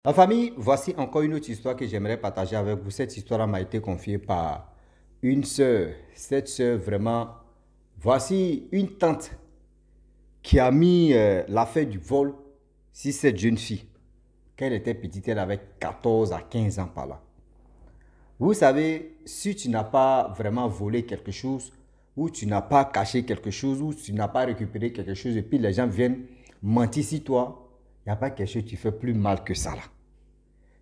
La famille, voici encore une autre histoire que j'aimerais partager avec vous. Cette histoire m'a été confiée par une sœur. Cette sœur, vraiment, voici une tante qui a mis l'affaire du vol sur cette jeune fille. Quand elle était petite, elle avait 14 à 15 ans par là. Vous savez, si tu n'as pas vraiment volé quelque chose, ou tu n'as pas caché quelque chose, ou tu n'as pas récupéré quelque chose, et puis les gens viennent mentir sur toi, il n'y a pas quelque chose qui fait plus mal que ça là.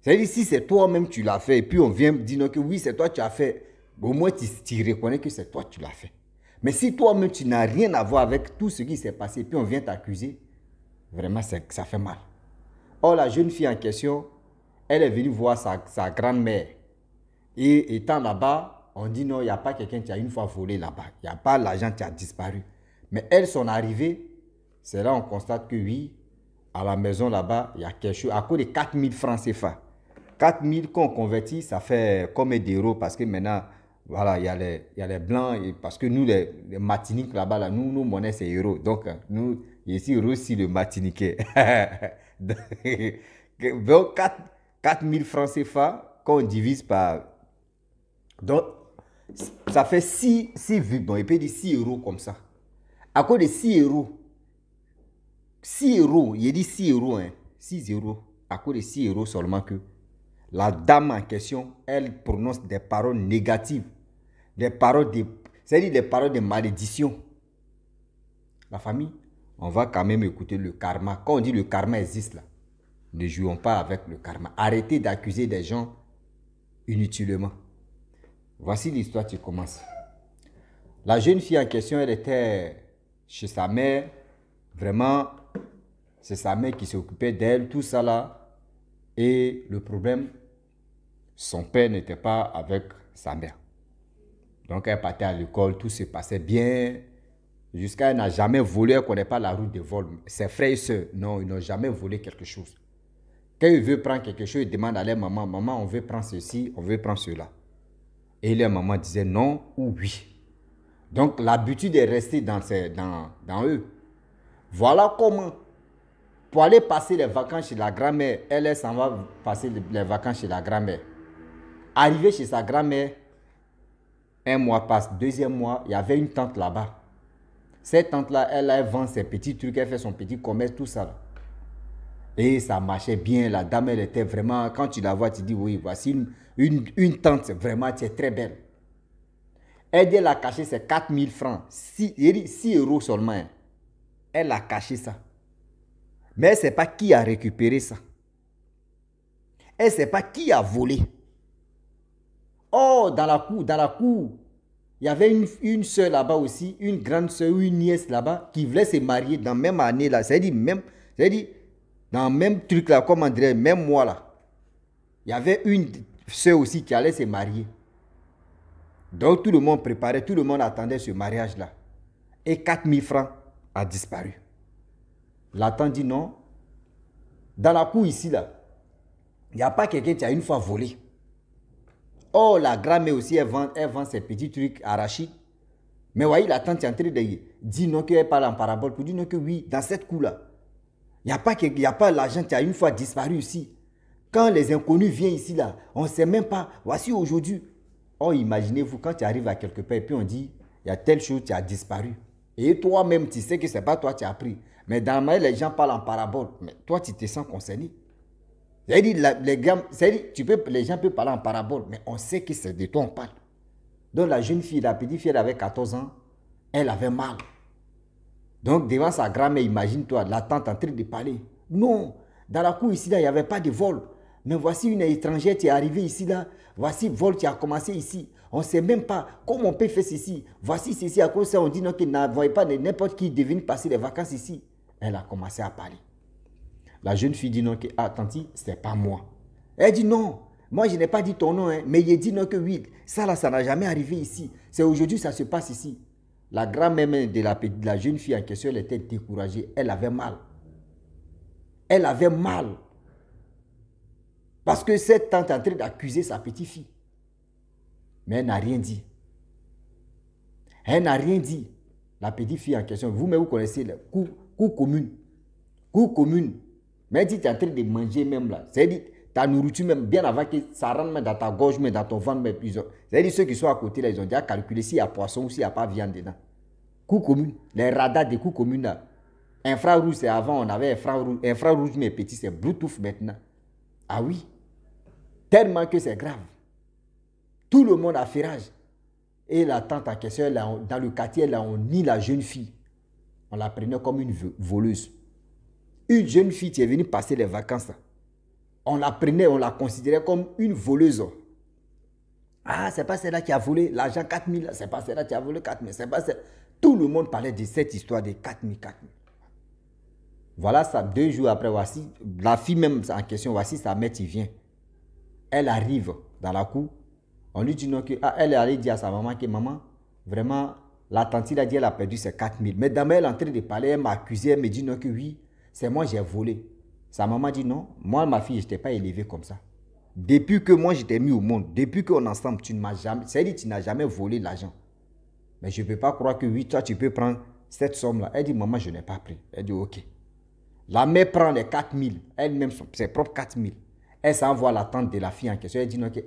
C'est-à-dire, si c'est toi-même tu l'as fait, et puis on vient dire non, que oui, c'est toi qui as fait, au moins tu reconnais que c'est toi qui l'as fait. Mais si toi-même tu n'as rien à voir avec tout ce qui s'est passé, et puis on vient t'accuser, vraiment ça fait mal. Or, la jeune fille en question, elle est venue voir sa grand-mère. Et étant là-bas, on dit non, il n'y a pas quelqu'un qui a une fois volé là-bas. Il n'y a pas l'argent qui a disparu. Mais elle, son arrivée, c'est là on constate que oui, à la maison là-bas, il y a quelque chose, à cause de 4000 francs CFA. 4000 qu'on convertit, ça fait comme des euros parce que maintenant, voilà, il y a les blancs, et parce que nous, les Martiniques là-bas, là, nous, nos monnaies, c'est euros. Donc, nous, ici, aussi le Martiniquais. Donc, 4000 francs CFA, qu'on divise par. Donc, ça fait 6 bon, il peut dire 6 euros comme ça. À cause de 6 euros, 6 euros, il dit 6 euros, hein, 6 euros, à cause de 6 euros seulement que la dame en question, elle prononce des paroles négatives, des paroles de, c'est-à-dire des paroles de malédiction. La famille, on va quand même écouter le karma. Quand on dit le karma existe là, ne jouons pas avec le karma. Arrêtez d'accuser des gens inutilement. Voici l'histoire qui commence. La jeune fille en question, elle était chez sa mère. Vraiment, c'est sa mère qui s'occupait d'elle, tout ça là. Et le problème, son père n'était pas avec sa mère. Donc elle partait à l'école, tout se passait bien. Jusqu'à elle n'a jamais volé, elle ne connaît pas la route de vol. Ses frères et sœurs, non, ils n'ont jamais volé quelque chose. Quand il veut prendre quelque chose, il demande à leur maman, maman, on veut prendre ceci, on veut prendre cela. Et leur maman disait non ou oui. Donc l'habitude est restée dans eux. Voilà comment, pour aller passer les vacances chez la grand-mère, elle s'en va passer les vacances chez la grand-mère. Arrivé chez sa grand-mère, un mois passe, deuxième mois, il y avait une tante là-bas. Cette tante-là, elle vend ses petits trucs, elle fait son petit commerce, tout ça. Là. Et ça marchait bien, la dame, elle était vraiment, quand tu la vois, tu dis, oui, voici une tante, vraiment, tu es très belle. Elle dit, elle a caché ses 4000 francs, 6 euros seulement. Hein. Elle a caché ça. Mais elle ne sait pas qui a récupéré ça. Elle ne sait pas qui a volé. Oh, dans la cour, il y avait une soeur là-bas aussi, une grande soeur ou une nièce là-bas qui voulait se marier dans la même année là. C'est-à-dire, dans le même truc là, comme on dirait, même moi là. Il y avait une soeur aussi qui allait se marier. Donc tout le monde préparait, tout le monde attendait ce mariage là. Et 4000 francs a disparu. La tante dit non. Dans la cour ici là, il n'y a pas quelqu'un qui a une fois volé. Oh, la grand-mère aussi, elle vend ses petits trucs arachides. Mais voyez, la tante est en train de dire non qu'elle parle en parabole pour dire non que oui, dans cette cour-là, il n'y a pas l'argent qui a une fois disparu ici. Quand les inconnus viennent ici, là, on ne sait même pas. Voici aujourd'hui. Oh, imaginez-vous, quand tu arrives à quelque part et puis on dit, il y a telle chose qui a disparu. Et toi-même, tu sais que ce n'est pas toi qui as pris. Mais dans le les gens parlent en parabole. Mais toi, tu te sens concerné. C'est-à-dire, les gens peuvent parler en parabole, mais on sait que c'est de toi on parle. Donc la jeune fille, la petite fille, elle avait 14 ans, elle avait mal. Donc devant sa grand-mère, imagine-toi, la tante en train de parler. Non, dans la cour ici, là, il n'y avait pas de vol. Mais voici une étrangère qui est arrivée ici, là. Voici le vol qui a commencé ici. On ne sait même pas comment on peut faire ceci. Voici ceci, à cause de ça, on dit non, qu'il n'envoie pas n'importe qui de venir passer les vacances ici. Elle a commencé à parler. La jeune fille dit non, que ah, tanti, ce n'est pas moi. Elle dit non, moi je n'ai pas dit ton nom, hein, mais il dit non que oui, ça là, ça n'a jamais arrivé ici. C'est aujourd'hui, ça se passe ici. La grand-mère de la jeune fille en question, elle était découragée. Elle avait mal. Elle avait mal. Parce que cette tante est en train d'accuser sa petite fille. Mais elle n'a rien dit. Elle n'a rien dit. La petite fille en question, vous-même vous connaissez la cour commune. Cour commune. Mais dit, tu es en train de manger même là. C'est-à-dire, ta nourriture même, bien avant que ça rentre même dans ta gorge, même dans ton ventre, même plus. C'est-à-dire, ceux qui sont à côté là, ils ont déjà calculé s'il y a poisson ou s'il n'y a pas viande dedans. Coût commun, les radars des coûts communs là. Infrarouge, c'est avant, on avait infrarouge. Infrarouge, mais petit, c'est Bluetooth maintenant. Ah oui. Tellement que c'est grave. Tout le monde a fait rage. Et la tante en question, là, dans le quartier, là, on nie la jeune fille. On la prenait comme une voleuse. Une jeune fille qui est venue passer les vacances, là. On la prenait, on la considérait comme une voleuse. Ah, c'est pas celle-là qui a volé l'argent 4 000. C'est pas celle-là qui a volé 4 000. C'est pas celle. Tout le monde parlait de cette histoire de 4 000, 4 000. Voilà ça, 2 jours après, voici, la fille même en question, voici sa mère qui vient. Elle arrive dans la cour. On lui dit non, que, elle est allée dire à sa maman que maman, vraiment, la tante a dit elle a perdu ses 4 000. Mais demain, elle est en train de parler, elle m'a accusé, elle me dit non, que oui, c'est moi j'ai volé. Sa maman dit non, moi ma fille, je n'étais pas élevée comme ça. Depuis que moi j'étais mis au monde, depuis qu'on est ensemble, tu ne m'as jamais, c'est-à-dire tu n'as jamais volé l'argent. Mais je ne peux pas croire que oui, toi tu peux prendre cette somme-là. Elle dit maman, je n'ai pas pris. Elle dit ok. La mère prend les 4 000, elle-même ses propres 4 000. Elle s'envoie à la tante de la fille en question. Elle dit non, que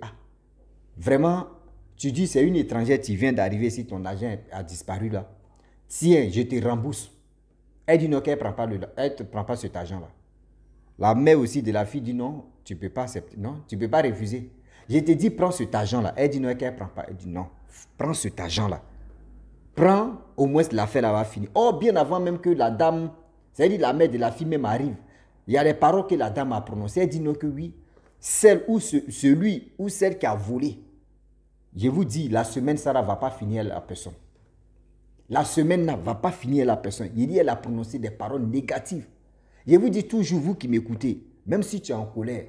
vraiment, tu dis c'est une étrangère qui vient d'arriver si ton argent a disparu là. Tiens, je te rembourse. Elle dit non, qu'elle ne prend pas cet argent-là. La mère aussi de la fille dit non, tu ne peux pas accepter, non, tu ne peux pas refuser. Je te dis, prends cet argent-là. Elle dit non, qu'elle ne prend pas. Elle dit non, prends cet argent-là. Prends, au moins l'affaire va finir. Oh, bien avant même que la dame, c'est-à-dire la mère de la fille même arrive, il y a les paroles que la dame a prononcées. Elle dit non, que oui, celle ou celui ou celle qui a volé. Je vous dis, la semaine, ça ne va pas finir la personne. La semaine ne va pas finir la personne. Il dit, elle a prononcé des paroles négatives. Je vous dis toujours, vous qui m'écoutez, même si tu es en colère,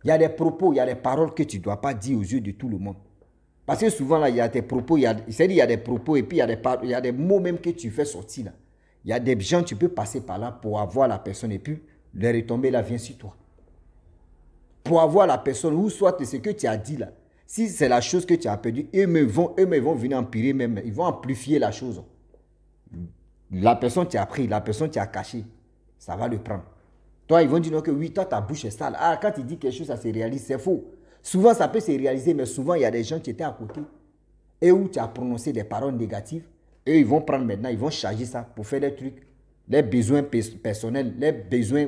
il y a des propos, il y a des paroles que tu ne dois pas dire aux yeux de tout le monde. Parce que souvent, là, il y a des propos, c'est-à-dire il y a des propos et puis il y a des mots même que tu fais sortir là. Il y a des gens, tu peux passer par là pour avoir la personne et puis les retombées là vient sur toi. Pour avoir la personne, ou soit ce que tu as dit là, si c'est la chose que tu as perdue, eux-mêmes vont venir empirer même, ils vont amplifier la chose. La personne qui a pris, la personne qui a caché, ça va le prendre. Toi, ils vont dire non, que oui, toi, ta bouche est sale. Ah, quand il dit quelque chose, ça se réalise, c'est faux. Souvent, ça peut se réaliser, mais souvent, il y a des gens qui étaient à côté et où tu as prononcé des paroles négatives. Et ils vont prendre maintenant, ils vont charger ça pour faire des trucs, les besoins personnels, les besoins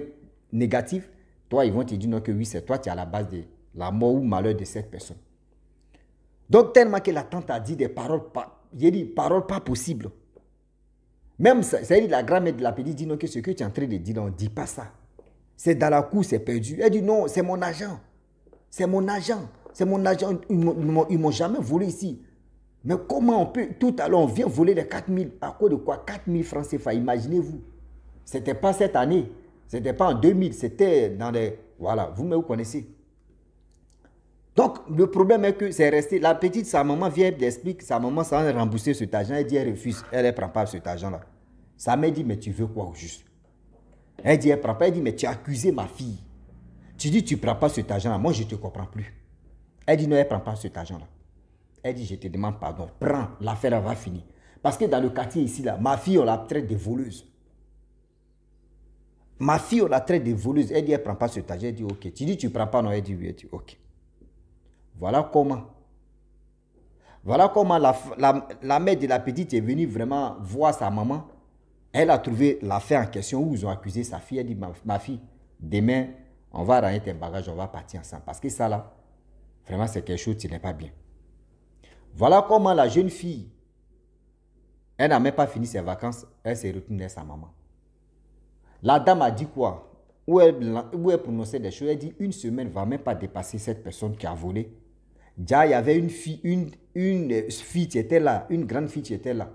négatifs. Toi, ils vont te dire non, que oui, c'est toi qui es à la base de la mort ou malheur de cette personne. Donc, tellement que la tante a dit des paroles, j'ai dit paroles pas possibles. Même ça, c'est-à-dire la grand-mère de la petite dit non, que ce que tu es en train de dire, on ne dit pas ça. C'est dans la cour, c'est perdu. Elle dit non, c'est mon argent. C'est mon argent. C'est mon argent. Ils ne m'ont jamais volé ici. Mais comment on peut, tout à l'heure, on vient voler les 4 000. À cause de quoi? 4 000 francs CFA, imaginez-vous. Ce n'était pas cette année. Ce n'était pas en 2000. C'était dans les... Voilà, vous connaissez. Donc, le problème est que c'est resté. La petite, sa maman vient d'expliquer, sa maman s'en rembourser cet argent. Elle dit, elle refuse. Elle ne prend pas cet argent-là. Sa mère dit, mais tu veux quoi au juste? Elle dit, elle ne prend pas. Elle dit, mais tu as accusé ma fille. Tu dis, tu ne prends pas cet argent-là. Moi, je ne te comprends plus. Elle dit, non, elle ne prend pas cet argent-là. Elle dit, je te demande pardon. Prends, l'affaire va finir. Parce que dans le quartier ici, là, ma fille, on la traite de voleuse. Ma fille, on la traite de voleuse. Elle dit, elle ne prend pas cet argent. Elle dit, ok. Tu dis, tu ne prends pas, non? Elle dit, oui. Elle dit, ok. Voilà comment. Voilà comment la mère de la petite est venue vraiment voir sa maman. Elle a trouvé l'affaire en question où ils ont accusé sa fille. Elle dit, ma fille, demain, on va ranger tes bagages, on va partir ensemble. Parce que ça là, vraiment c'est quelque chose qui n'est pas bien. Voilà comment la jeune fille, elle n'a même pas fini ses vacances, elle s'est retournée à sa maman. La dame a dit quoi? Où elle prononçait des choses, elle dit une semaine ne va même pas dépasser cette personne qui a volé. Déjà, il y avait une fille qui était là, une grande fille qui était là.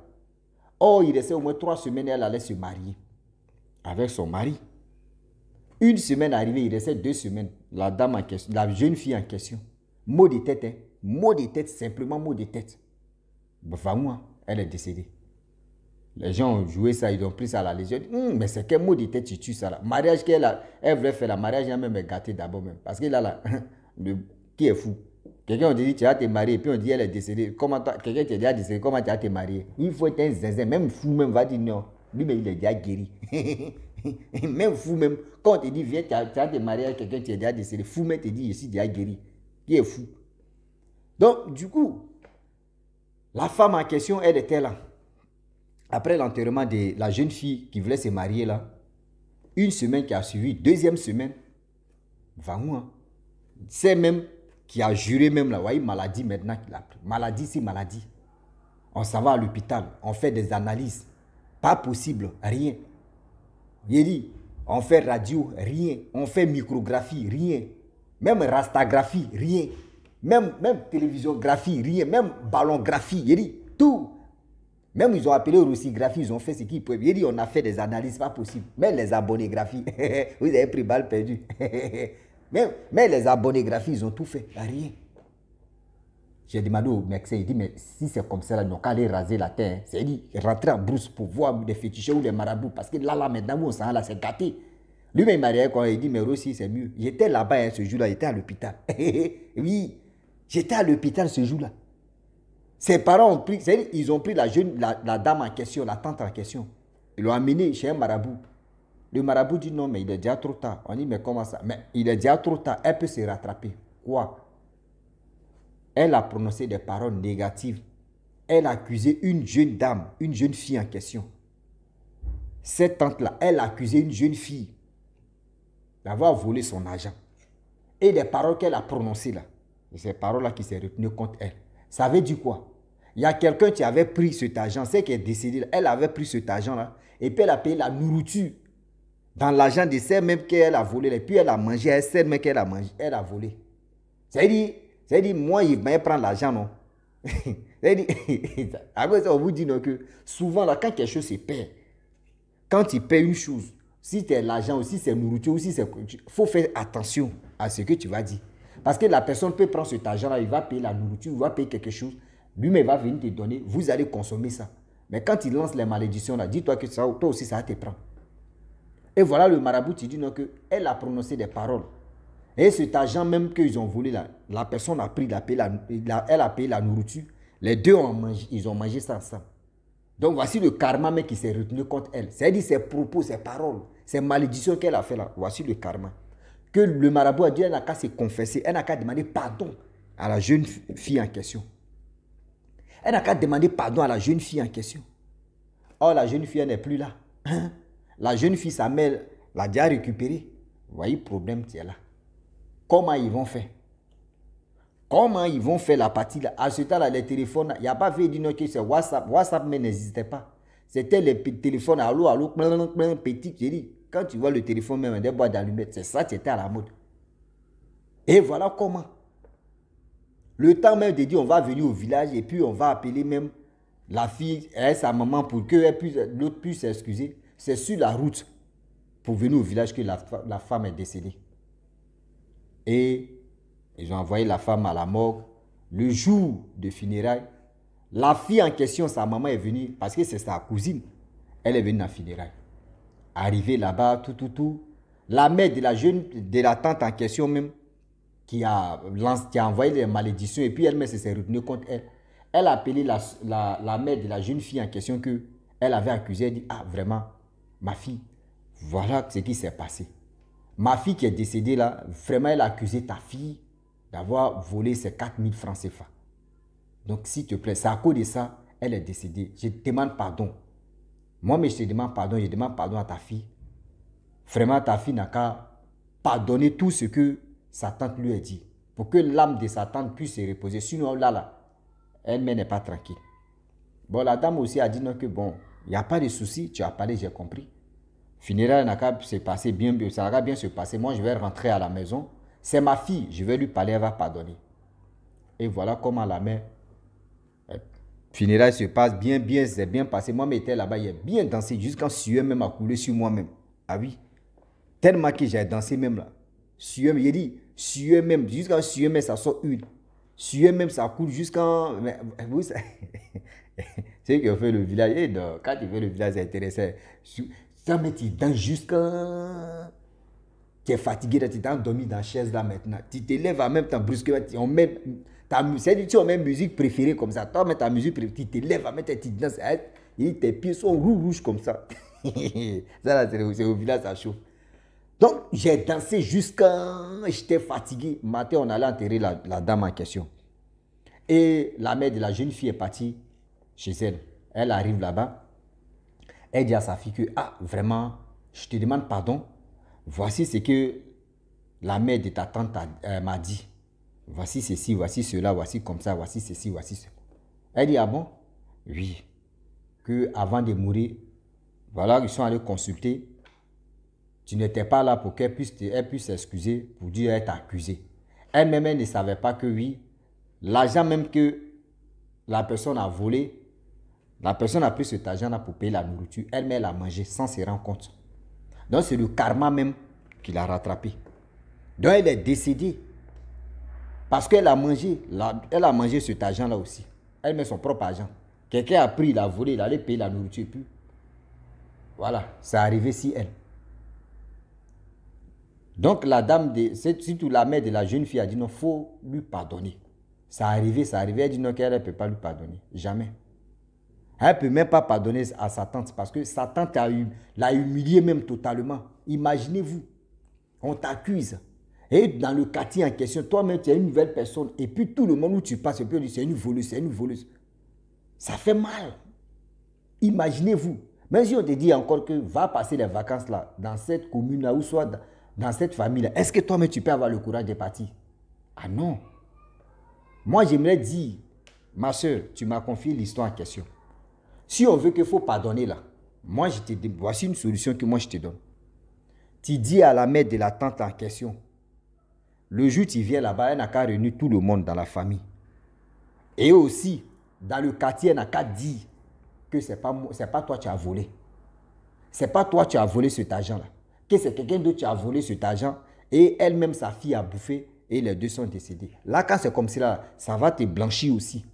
Oh, il restait au moins 3 semaines et elle allait se marier avec son mari. Une semaine arrivée, il restait 2 semaines. La dame en question, la jeune fille en question, mot de tête, hein? Mot de tête, simplement mot de tête. Vraiment, elle est décédée. Les gens ont joué ça, ils ont pris ça à la légion. Mais c'est quel mot de tête tu tues ça là? Mariage elle voulait faire, la mariage, elle a même gâté d'abord même. Parce que là, qui est fou? Quelqu'un on dit tu vas te marier et puis on dit elle est décédée. Comment quelqu'un qui est déjà décédé, comment tu vas te marier? Il faut être un zinzin, même fou même va dire non. Lui mais il est déjà guéri. Même fou, même, quand on te dit, viens, tu as te marier avec quelqu'un, tu es déjà décédé. Fou, même te dit, je suis déjà guéri. Qui est fou. Donc, du coup, la femme en question, elle était là. Après l'enterrement de la jeune fille qui voulait se marier là, une semaine qui a suivi, deuxième semaine, va où, hein? C'est même qui a juré même là, voyez, maladie maintenant qu'il a pris. Maladie, c'est maladie. On s'en va à l'hôpital, on fait des analyses. Pas possible, rien. Il dit, on fait radio, rien. On fait micrographie, rien. Même rastagraphie, rien. Même télévisiongraphie, rien. Même ballongraphie, il dit, tout. Même ils ont appelé rossigraphie, ils ont fait ce qu'ils peuvent. Il dit, on a fait des analyses, pas possible. Même les abonnégraphies, vous avez pris balle perdue. Mais les abonnégraphies, ils ont tout fait, rien. J'ai demandé au médecin, il dit, mais si c'est comme ça, là, donc aller raser la terre, c'est dit, rentrer en brousse pour voir des féticheurs ou des marabouts, parce que là, maintenant, où on s'en là, c'est gâté. Lui-même, il m'a dit, quand il dit, mais aussi, c'est mieux. J'étais là-bas, hein, ce jour-là, j'étais à l'hôpital. Oui, j'étais à l'hôpital ce jour-là. Ses parents ont pris, c'est-à-dire, ils ont pris la dame en question, la tante en question. Ils l'ont amenée chez un marabout. Le marabout dit, non, mais il est déjà trop tard. On dit, mais comment ça? Mais il est déjà trop tard, elle peut se rattraper. Quoi? Elle a prononcé des paroles négatives. Elle a accusé une jeune dame, une jeune fille en question. Cette tante-là, elle a accusé une jeune fille d'avoir volé son argent. Et des paroles qu'elle a prononcées là, et ces paroles-là qui s'est retenues contre elle. Ça veut dire quoi? Il y a quelqu'un qui avait pris cet argent, c'est qui est décédé là, elle avait pris cet argent-là, et puis elle a payé la nourriture dans l'argent de celle même qu'elle a volé, et puis elle a mangé, celle même qu'elle a mangé, elle a volé. C'est-à-dire, moi, il va prendre l'argent, non? Après ça, on vous dit non, que souvent, là, quand quelque chose se perd, quand tu paies une chose, si c'est l'argent, ou si c'est nourriture, ou si c'est... Il faut faire attention à ce que tu vas dire. Parce que la personne peut prendre cet argent-là, il va payer la nourriture, il va payer quelque chose, lui-même va venir te donner, vous allez consommer ça. Mais quand il lance les malédictions, là, dis-toi que ça, toi aussi, ça va te prendre. Et voilà le marabout, il dit non, qu'elle a prononcé des paroles. Et cet argent même qu'ils ont volé, là, la personne a pris, elle a payé la nourriture. Les deux ils ont mangé ça ensemble. Donc voici le karma même qui s'est retenu contre elle. C'est-à-dire ses propos, ses paroles, ses malédictions qu'elle a fait là. Voici le karma. Que le marabout a dit, elle n'a qu'à se confesser, elle n'a qu'à demander pardon à la jeune fille en question. Elle n'a qu'à demander pardon à la jeune fille en question. Or, la jeune fille, elle n'est plus là. Hein? La jeune fille, sa mère, l'a déjà récupérée. Vous voyez, le problème, c'est là. Comment ils vont faire? Comment ils vont faire la partie là? À ce temps-là, les téléphones, il n'y a pas fait dire que c'est WhatsApp. WhatsApp mais n'existait pas. C'était les téléphones, allô, petit. J'ai dit, quand tu vois le téléphone même, des boîtes d'allumettes, c'est ça qui était à la mode. Et voilà comment. Le temps même de dire, on va venir au village et puis on va appeler même la fille et sa maman pour que l'autre puisse s'excuser. C'est sur la route pour venir au village que la femme est décédée. Et ils ont envoyé la femme à la morgue. Le jour de funérailles, la fille en question, sa maman est venue, parce que c'est sa cousine, elle est venue à funérailles. Arrivée là-bas, tout. La mère de la tante en question même, qui a envoyé les malédictions, et puis elle-même s'est retenue contre elle. Elle a appelé la mère de la jeune fille en question que elle avait accusée. Elle dit, ah vraiment, ma fille, voilà ce qui s'est passé. Ma fille qui est décédée là, vraiment, elle a accusé ta fille d'avoir volé ses 4000 francs CFA. Donc, s'il te plaît, c'est à cause de ça, elle est décédée. Je te demande pardon. Moi, mais je te demande pardon, je demande pardon à ta fille. Vraiment, ta fille n'a qu'à pardonner tout ce que sa tante lui a dit. Pour que l'âme de sa tante puisse se reposer. Sinon, là, elle-même n'est pas tranquille. Bon, la dame aussi a dit non, que bon, il n'y a pas de souci, tu as parlé, j'ai compris. Funérailles n'a qu'à se passer bien, ça n'a qu'à bien se passer. Moi, je vais rentrer à la maison. C'est ma fille, je vais lui parler, elle va pardonner. Et voilà comment la mère, funérailles se passe bien, c'est bien passé. Moi, j'étais là-bas, il a bien dansé, jusqu'en sueur même a coulé sur moi-même. Ah oui, tellement que j'ai dansé même là. Sueur, il dit, sueur même, jusqu'en sueur même, ça sort une. Sueur même, ça coule jusqu'en... Vous savez, c'est ce qu'on fait le village. Et donc, quand tu fais le village, c'est intéressant. Ça, mais tu danses jusqu'à... Tu es fatigué, tu t'es endormi dans la chaise là maintenant. Tu te lèves en même temps brusquement. On met musique préférée comme ça. Toi, mais ta musique préférée, tu te lèves en même temps, tu danses. Tes pieds sont rouges comme ça. Ça là, c'est au village, ça chauffe. Donc, j'ai dansé jusqu'à... J'étais fatigué. Matin, on allait enterrer la dame en question. Et la mère de la jeune fille est partie chez elle. Elle arrive là-bas. Elle dit à sa fille que, ah, vraiment, je te demande pardon. Voici ce que la mère de ta tante m'a dit. Voici ceci, voici cela, voici comme ça, voici ceci, voici cela. Elle dit, ah bon? Oui. Que avant de mourir, voilà, ils sont allés consulter. Tu n'étais pas là pour qu'elle puisse s'excuser pour dire qu'elle t'a accusé. Elle-même, elle ne savait pas que oui, l'argent même que la personne a volé, la personne a pris cet argent-là pour payer la nourriture. Elle-même, elle a mangé sans se rendre compte. Donc, c'est le karma même qui l'a rattrapé. Donc, elle est décédée. Parce qu'elle a mangé, elle a mangé cet argent-là aussi. Elle met son propre argent. Quelqu'un a pris, il a volé, il allait payer la nourriture. Puis, voilà, c'est arrivé si elle. Donc, la dame, surtout la mère de la jeune fille a dit non, il faut lui pardonner. Ça arrivé. Elle dit non, qu'elle ne peut pas lui pardonner. Jamais. Elle ne peut même pas pardonner à sa tante parce que sa tante l'a humilié même totalement. Imaginez-vous, on t'accuse. Et dans le quartier en question, toi-même, tu es une nouvelle personne. Et puis tout le monde où tu passes, on dit c'est une voleuse, c'est une voleuse. Ça fait mal. Imaginez-vous. Même si on te dit encore que va passer les vacances là, dans cette commune-là, ou soit dans cette famille-là, est-ce que toi-même tu peux avoir le courage de partir? Ah non. Moi, j'aimerais dire, ma soeur, tu m'as confié l'histoire en question. Si on veut qu'il faut pardonner là, moi, voici une solution que moi je te donne. Tu dis à la mère de la tante en question, le jour où tu viens là-bas, elle n'a qu'à réunir tout le monde dans la famille. Et aussi, dans le quartier, elle n'a qu'à dire que ce n'est pas toi qui as volé. Ce n'est pas toi qui as volé cet argent-là. Que c'est quelqu'un d'autre qui a volé cet argent et elle-même, sa fille, a bouffé et les deux sont décédés. Là, quand c'est comme ça, ça va te blanchir aussi.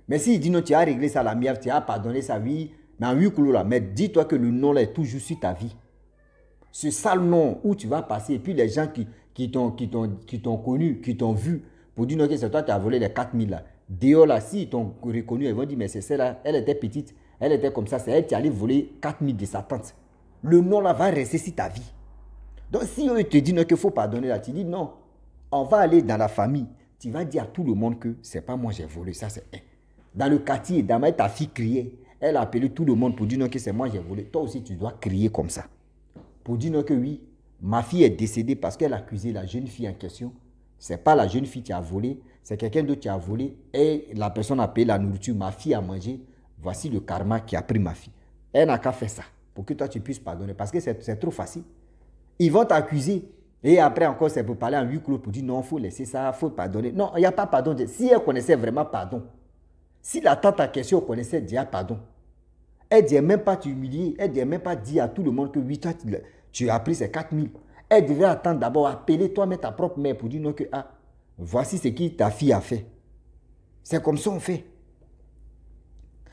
Mais s'il dit non, tu as réglé ça à la mièvre, tu as pardonné sa vie, mais en huis clos là, mais dis-toi que le nom là est toujours sur ta vie. Ce sale nom où tu vas passer, et puis les gens qui t'ont connu, qui t'ont vu, pour dire non, que c'est toi qui as volé les 4000 là. Dehors là, s'ils t'ont reconnu, ils vont dire, mais c'est celle-là, elle était petite, elle était comme ça, c'est elle qui allait voler 4000 de sa tante. Le nom là va rester sur ta vie. Donc si eux te disent qu'il faut pardonner là, tu dis non, on va aller dans la famille, tu vas dire à tout le monde que c'est pas moi j'ai volé, ça c'est elle. Dans le quartier, ta fille criait, elle a appelé tout le monde pour dire non, que c'est moi j'ai volé. Toi aussi tu dois crier comme ça. Pour dire non que oui, ma fille est décédée parce qu'elle a accusé la jeune fille en question. Ce n'est pas la jeune fille qui a volé, c'est quelqu'un d'autre qui a volé et la personne a payé la nourriture, ma fille a mangé. Voici le karma qui a pris ma fille. Elle n'a qu'à faire ça pour que toi tu puisses pardonner parce que c'est trop facile. Ils vont t'accuser et après encore c'est pour parler en huis clos pour dire non, il faut laisser ça, il faut pardonner. Non, il n'y a pas pardon. Si elle connaissait vraiment pardon, si la tante en question connaissait déjà pardon, elle ne devait même pas t'humilier, elle ne devait même pas dire à tout le monde que oui, toi tu as pris ces 4000. Elle devait attendre d'abord, appeler toi-même ta propre mère pour dire non que ah, voici ce que ta fille a fait. C'est comme ça on fait.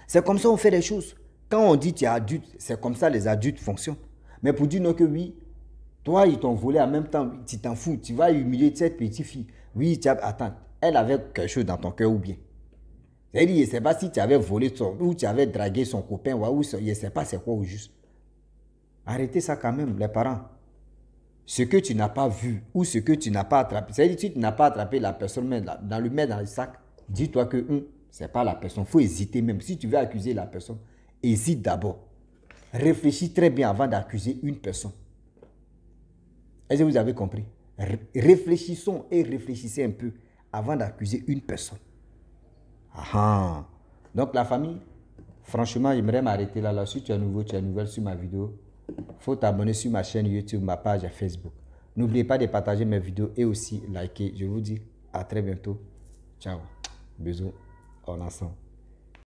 C'est comme ça on fait les choses. Quand on dit tu es adulte, c'est comme ça les adultes fonctionnent. Mais pour dire non que oui, toi ils t'ont volé en même temps, tu t'en fous, tu vas humilier cette petite fille. Oui, attends, elle avait quelque chose dans ton cœur ou bien. C'est-à-dire, je ne sais pas si tu avais volé ou tu avais dragué son copain ou je ne sais pas c'est quoi au juste. Arrêtez ça quand même, les parents. Ce que tu n'as pas vu ou ce que tu n'as pas attrapé, c'est-à-dire si tu n'as pas attrapé la personne même dans le sac, dis-toi que ce n'est pas la personne. Il faut hésiter même. Si tu veux accuser la personne, hésite d'abord. Réfléchis très bien avant d'accuser une personne. Est-ce que vous avez compris? Réfléchissons et réfléchissez un peu avant d'accuser une personne. Ah. Donc la famille, franchement, j'aimerais m'arrêter là. Si tu es nouveau, tu es nouvelle sur ma vidéo, il faut t'abonner sur ma chaîne YouTube, ma page Facebook. N'oubliez pas de partager mes vidéos et aussi liker. Je vous dis à très bientôt. Ciao. Bisous. On ensemble.